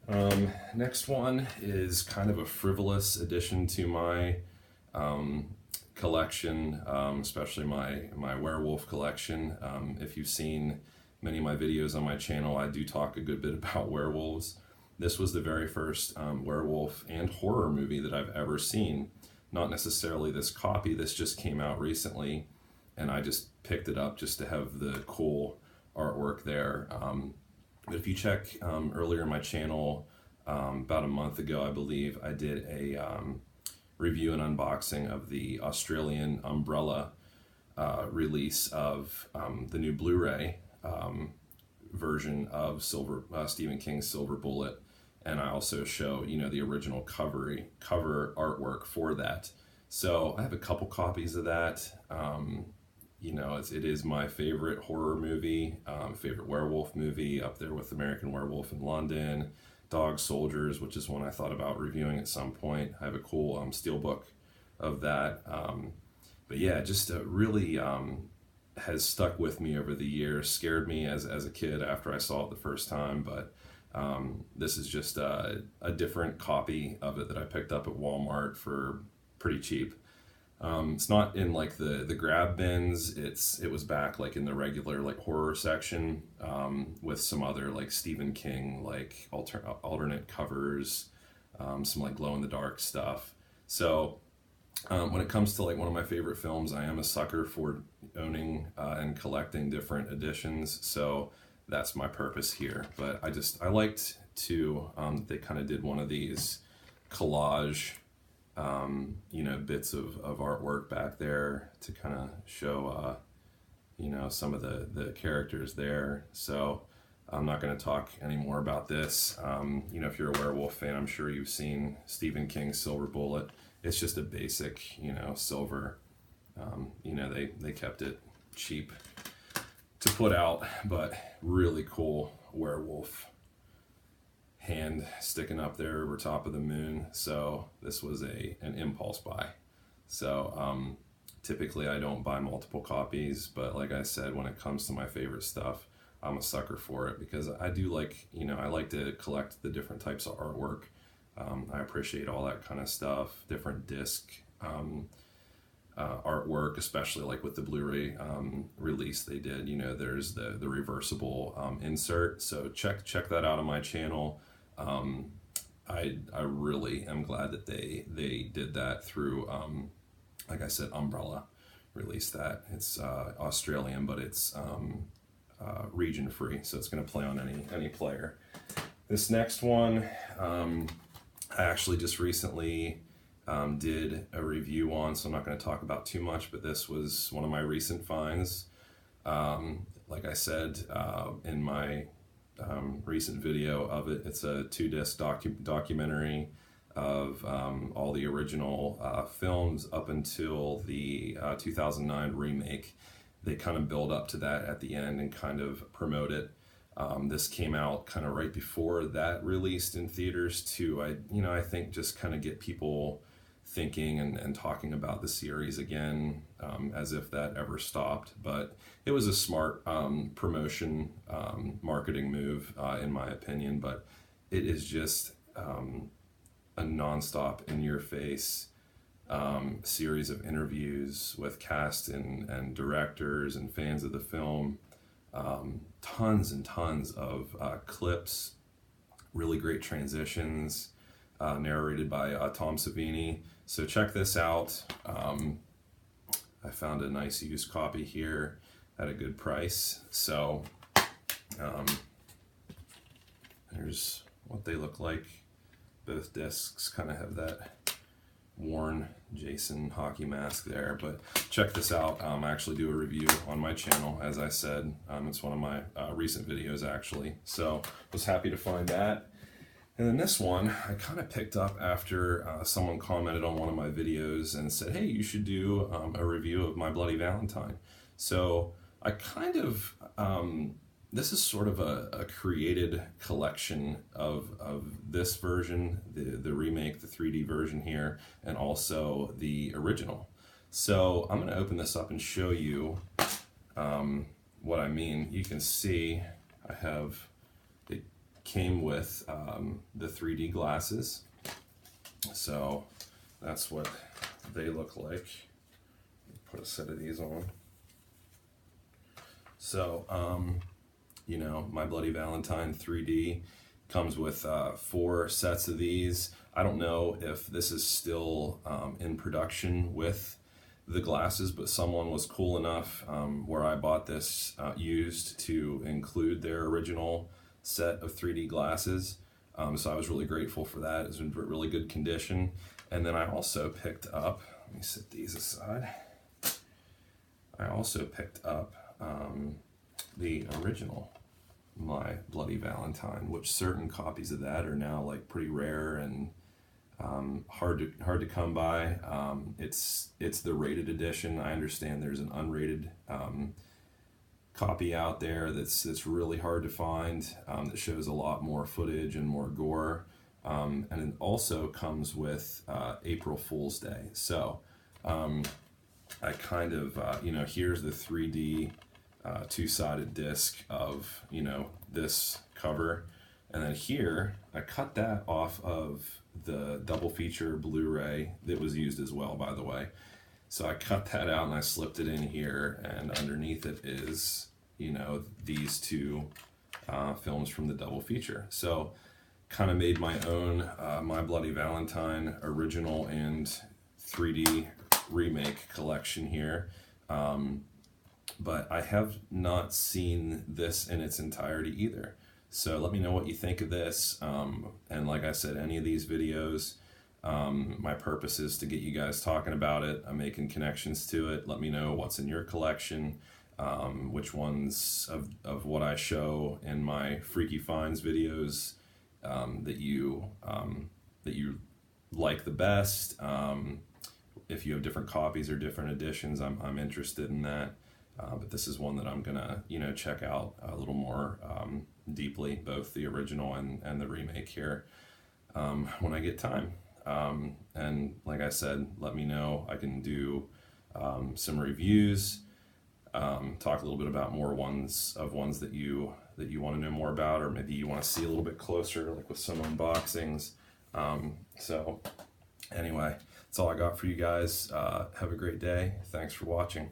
Next one is kind of a frivolous addition to my collection, especially my werewolf collection. If you've seen many of my videos on my channel, I do talk a good bit about werewolves. This was the very first werewolf and horror movie that I've ever seen. Not necessarily this copy, this just came out recently, and I just picked it up just to have the cool artwork there. But if you check earlier in my channel, about a month ago, I believe, I did a review and unboxing of the Australian Umbrella release of the new Blu-ray version of Stephen King's Silver Bullet, and I also show, you know, the original cover artwork for that. So I have a couple copies of that. You know, it is my favorite horror movie, favorite werewolf movie, up there with American Werewolf in London, Dog Soldiers, which is one I thought about reviewing at some point. I have a cool steelbook of that. But yeah, just really has stuck with me over the years, scared me as a kid after I saw it the first time, but this is just a different copy of it that I picked up at Walmart for pretty cheap. It's not in like the grab bins. It was back like in the regular like horror section with some other like Stephen King like alternate covers, some like glow in the dark stuff. So when it comes to like one of my favorite films, I am a sucker for owning and collecting different editions. So that's my purpose here. But I liked to they kind of did one of these collage you know, bits of artwork back there to kind of show, you know, some of the characters there. So I'm not going to talk anymore about this. You know, if you're a werewolf fan, I'm sure you've seen Stephen King's Silver Bullet. It's just a basic, you know, silver. You know, they kept it cheap to put out, but really cool werewolf hand sticking up there over top of the moon. So this was an impulse buy. So typically I don't buy multiple copies, but like I said, when it comes to my favorite stuff, I'm a sucker for it because I do like, you know, I like to collect the different types of artwork. I appreciate all that kind of stuff, different disc artwork, especially like with the Blu-ray release they did. You know, there's the reversible insert. So check that out on my channel. I really am glad that they did that through, like I said, Umbrella released that. It's Australian, but it's region free, so it's going to play on any player. This next one, I actually just recently did a review on, so I'm not going to talk about too much, but this was one of my recent finds. Like I said in my recent video of it, it's a 2-disc documentary of all the original films up until the 2009 remake. They kind of build up to that at the end and kind of promote it. This came out kind of right before that released in theaters too. I think just kind of get people thinking and talking about the series again, as if that ever stopped. But it was a smart promotion, marketing move, in my opinion. But it is just a nonstop, in-your-face series of interviews with cast and directors and fans of the film. Tons and tons of clips, really great transitions, narrated by Tom Savini. So check this out. I found a nice used copy here at a good price. So there's what they look like. Both discs kind of have that worn Jason hockey mask there, but check this out. I actually do a review on my channel, as I said. It's one of my recent videos actually, so was happy to find that. And then this one I kind of picked up after someone commented on one of my videos and said, hey, you should do a review of My Bloody Valentine. So I kind of this is sort of a created collection of this version, the remake, the 3D version here, and also the original. So I'm going to open this up and show you what I mean. You can see I have, it came with the 3D glasses. So that's what they look like. Put a set of these on. So, you know, My Bloody Valentine 3D comes with 4 sets of these. I don't know if this is still in production with the glasses, but someone was cool enough where I bought this used to include their original set of 3D glasses. So I was really grateful for that. It's in really good condition. And then I also picked up, let me set these aside. I also picked up the original My Bloody Valentine, which certain copies of that are now like pretty rare and hard to come by. It's the rated edition. I understand there's an unrated copy out there that's really hard to find, that shows a lot more footage and more gore, and it also comes with April Fool's Day. So I kind of you know, here's the 3D two-sided disc of, you know, this cover, and then here I cut that off of the double feature Blu-ray that was used as well, by the way. So I cut that out and I slipped it in here, and underneath it is, you know, these 2 films from the double feature. So kind of made my own My Bloody Valentine original and 3D remake collection here. But I have not seen this in its entirety either. So let me know what you think of this. And like I said, any of these videos, my purpose is to get you guys talking about it. I'm making connections to it. Let me know what's in your collection, which ones of what I show in my Freaky Finds videos that you like the best. If you have different copies or different editions, I'm interested in that. But this is one that I'm gonna, you know, check out a little more deeply, both the original and the remake here, when I get time. And like I said, let me know. I can do some reviews, talk a little bit about more ones that you want to know more about, or maybe you want to see a little bit closer, like with some unboxings. So anyway, that's all I got for you guys. Have a great day. Thanks for watching.